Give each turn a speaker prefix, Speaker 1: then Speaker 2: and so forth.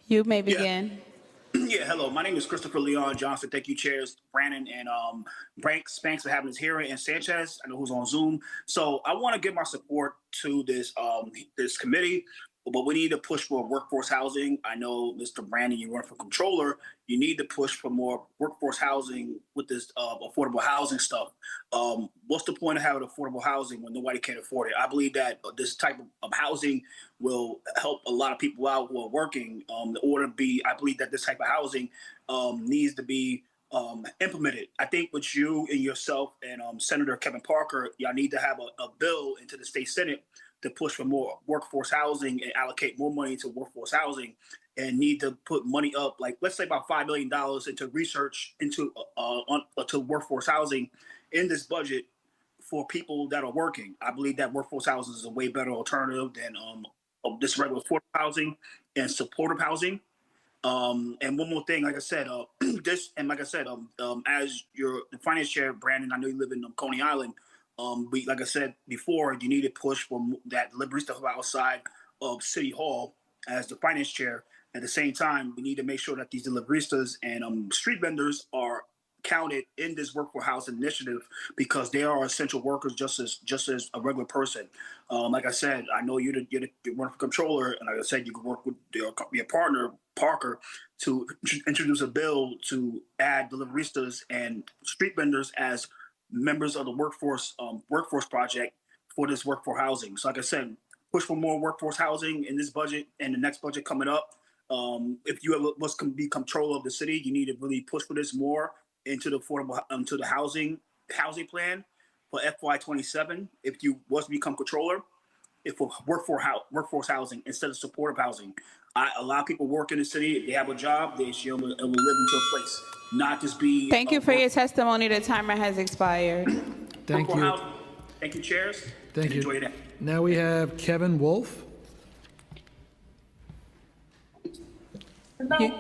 Speaker 1: You may
Speaker 2: Yeah,
Speaker 1: begin.
Speaker 2: yeah. Hello, my name is Christopher Leon Johnson. Thank you, chairs Brandon and Spanks for having us here, and Sanchez, I know who's on Zoom. So I want to give my support to this committee, but we need to push for workforce housing. I know, Mr. Brandon, you run for controller. You need to push for more workforce housing with this affordable housing stuff. What's the point of having affordable housing when nobody can afford it? I believe that this type of housing will help a lot of people out who are working. In order to be, I believe that this type of housing needs to be implemented. I think with you and yourself and Senator Kevin Parker, y'all need to have a bill into the state senate to push for more workforce housing and allocate more money to workforce housing, and need to put money up, like let's say about $5 million into research into to workforce housing in this budget for people that are working. I believe that workforce housing is a way better alternative than of this regular affordable housing and supportive housing. And one more thing, like I said, this and like I said, as your the finance chair, Brandon, I know you live in Coney Island. We, like I said before, you need to push for that delivery stuff outside of City Hall as the finance chair. At the same time, we need to make sure that these deliveristas and street vendors are counted in this workforce housing initiative because they are essential workers just as a regular person. Like I said, I know you're running for controller, and like I said, you can work with your partner Parker to introduce a bill to add deliveristas and street vendors as members of the workforce project for this workforce housing. So, like I said, push for more workforce housing in this budget and the next budget coming up. If you ever must be control of the city, you need to really push for this more into the affordable to the housing plan for FY27. If you was to become controller, if for workforce housing instead of supportive housing, I allow people work in the city. If they have a job, they should be able to live into a place, not just be
Speaker 1: Thank you for your testimony. The timer has expired.
Speaker 3: Thank
Speaker 2: workforce
Speaker 3: you.
Speaker 2: housing. Thank you, chairs.
Speaker 3: Thank
Speaker 2: and
Speaker 3: you.
Speaker 2: Enjoy your day.
Speaker 3: Now we have Kevin Wolf.
Speaker 1: You-